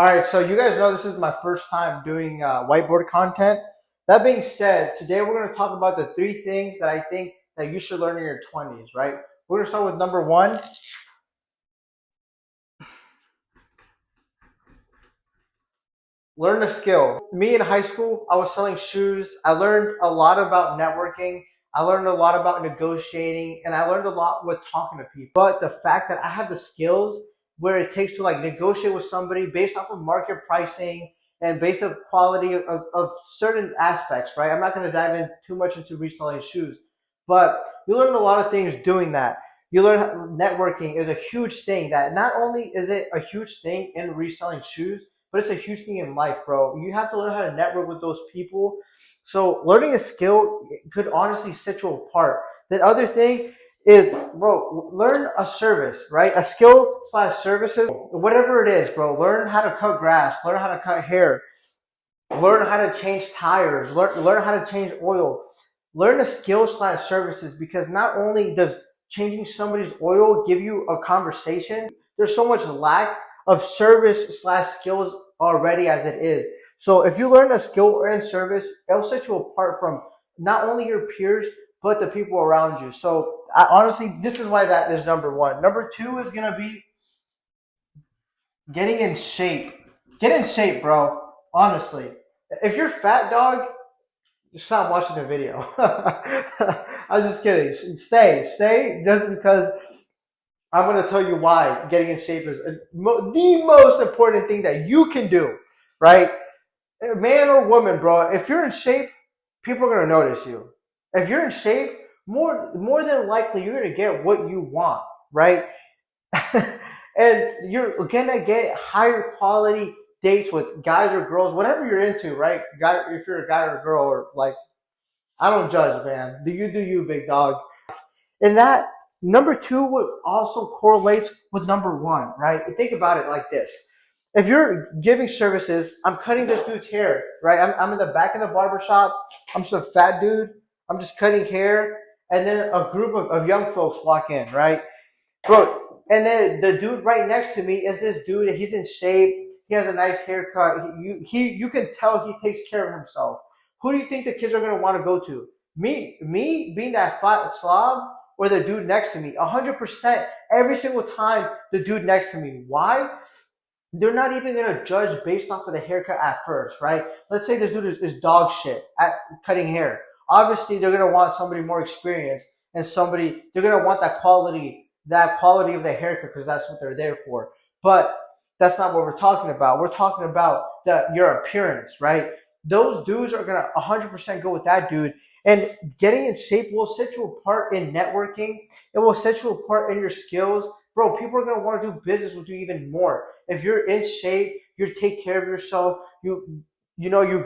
All right, so you guys know this is my first time doing whiteboard content. That being said, today we're going to talk about the three things that I think that you should learn in your 20s, right? We're going to start with number one, learn a skill. Me in high school, I was selling shoes. I learned a lot about networking. I learned a lot about negotiating, and I learned a lot with talking to people. But the fact that I have the skills where it takes to like negotiate with somebody based off of market pricing and based on quality of certain aspects, right? I'm not going to dive in too much into reselling shoes, but you learn a lot of things doing that. You learn networking is a huge thing that not only is it a huge thing in reselling shoes, but it's a huge thing in life, bro. You have to learn how to network with those people. So learning a skill could honestly set you apart. The other thing is, bro, learn a service, right? A skill slash services, whatever it is, bro. Learn how to cut grass, learn how to cut hair, learn how to change tires, learn how to change oil. Learn a skill slash services because not only does changing somebody's oil give you a conversation, there's so much lack of service slash skills already as it is. So if you learn a skill and service, it'll set you apart from not only your peers, but the people around you. So honestly, this is why that is number one. Number two is going to be getting in shape. Get in shape, bro. Honestly. If you're fat, dog, stop watching the video. I was just kidding. Stay, just because I'm going to tell you why getting in shape is the most important thing that you can do, right? Man or woman, bro, if you're in shape, people are going to notice you. If you're in shape, more than likely you're going to get what you want, right? And you're going to get higher quality dates with guys or girls, whatever you're into, right? Guy, if you're a guy or a girl, or like, I don't judge, man. Do you, big dog? And that number two would also correlates with number one, right? Think about it like this. If you're giving services, I'm cutting this dude's hair, right? I'm in the back of the barber shop. I'm just a fat dude. I'm just cutting hair. And then a group of young folks walk in, right? Bro, and then the dude right next to me is this dude. He's in shape. He has a nice haircut. You can tell he takes care of himself. Who do you think the kids are going to want to go to? Me being that fat slob, or the dude next to me? 100% every single time the dude next to me. Why? They're not even going to judge based off of the haircut at first, right? Let's say this dude is dog shit at cutting hair. Obviously, they're going to want somebody more experienced and they're going to want that quality of the haircut because that's what they're there for. But that's not what we're talking about. We're talking about your appearance, right? Those dudes are going to 100% go with that dude. And getting in shape will set you apart in networking. It will set you apart in your skills. Bro, people are going to want to do business with you even more. If you're in shape, you take care of yourself, you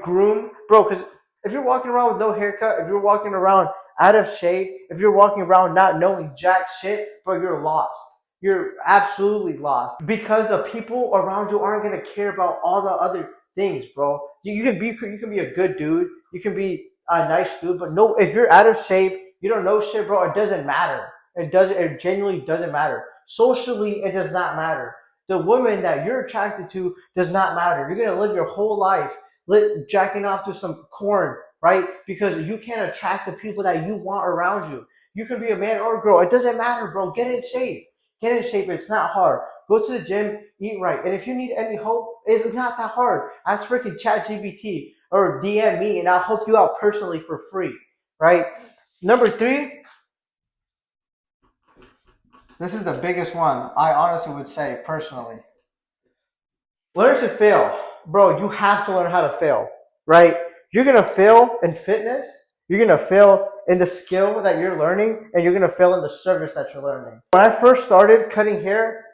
groom. Bro, because if you're walking around with no haircut, if you're walking around out of shape, if you're walking around not knowing jack shit, bro, you're lost. You're absolutely lost because the people around you aren't going to care about all the other things, bro. You can be a good dude. You can be a nice dude, but no, if you're out of shape, you don't know shit, bro, it doesn't matter. It genuinely doesn't matter. Socially, it does not matter. The woman that you're attracted to does not matter. You're gonna live your whole life jacking off to some corn, right? Because you can't attract the people that you want around you. You can be a man or a girl. It doesn't matter, bro. Get in shape. Get in shape. It's not hard. Go to the gym, eat right. And if you need any help, it's not that hard. Ask freaking ChatGPT or DM me and I'll help you out personally for free, right? Number three, this is the biggest one, I honestly would say personally. Learn to fail. Bro, you have to learn how to fail, right? You're going to fail in fitness. You're going to fail in the skill that you're learning, and you're going to fail in the service that you're learning. When I first started cutting hair,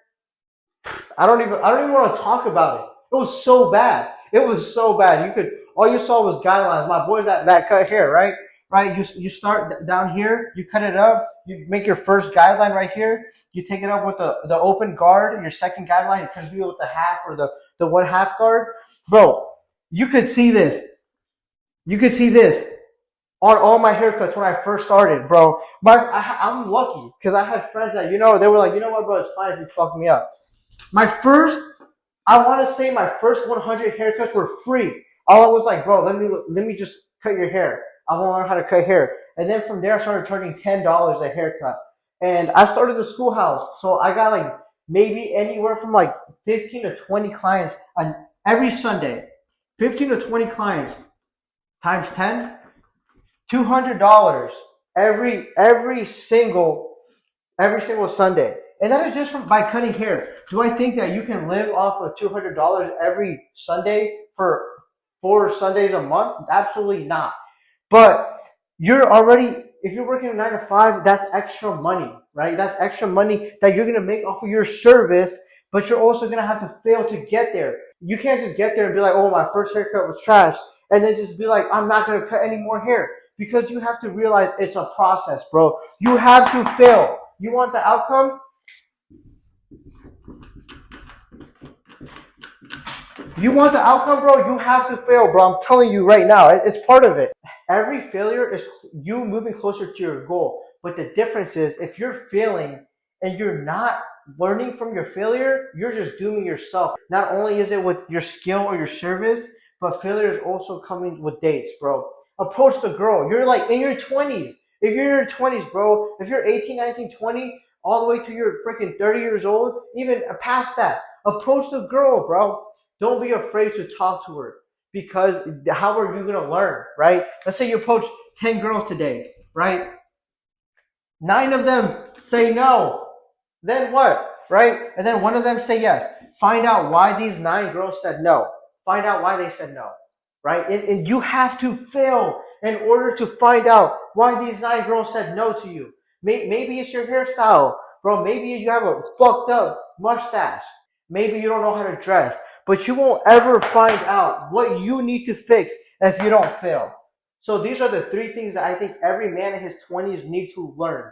I don't even want to talk about it. It was so bad. It was so bad. All you saw was guidelines. My boys that cut hair, right? Right? You start down here, you cut it up, you make your first guideline right here, you take it up with the open guard, and your second guideline, it comes with the half or the 1/2 guard. Bro, you could see this. You could see this on all my haircuts when I first started, bro. I'm lucky because I had friends that, they were like, you know what, bro, it's fine if you fuck me up. My first I want to say my first 100 haircuts were free. All I was like, bro, let me just cut your hair. I want to learn how to cut hair. And then from there, I started charging $10 a haircut. And I started the schoolhouse, so I got like maybe anywhere from like 15 to 20 clients on every Sunday. 15 to 20 clients times 10, $200 every single Sunday. And that is just from by cutting hair. Do I think that you can live off of $200 every Sunday for 4 Sundays a month? Absolutely not. But you're already, if you're working a 9 to 5, that's extra money, right? That's extra money that you're gonna make off of your service, but you're also gonna have to fail to get there. You can't just get there and be like, oh, my first haircut was trash, and then just be like, I'm not gonna cut any more hair. Because you have to realize it's a process, bro. You have to fail. You want the outcome? You want the outcome, bro? You have to fail, bro. I'm telling you right now. It's part of it. Every failure is you moving closer to your goal. But the difference is if you're failing and you're not learning from your failure, you're just dooming yourself. Not only is it with your skill or your service, but failure is also coming with dates, bro. Approach the girl. You're like in your 20s. If you're in your 20s, bro, if you're 18, 19, 20, all the way to your freaking 30 years old, even past that, approach the girl, bro. Don't be afraid to talk to her, because how are you going to learn, right? Let's say you approach 10 girls today, right? 9 of them say no. Then what, right? And then one of them say yes. Find out why these 9 girls said no. Find out why they said no, right? And you have to fail in order to find out why these 9 girls said no to you. Maybe it's your hairstyle, bro. Maybe you have a fucked up mustache. Maybe you don't know how to dress. But you won't ever find out what you need to fix if you don't fail. So these are the 3 things that I think every man in his 20s needs to learn.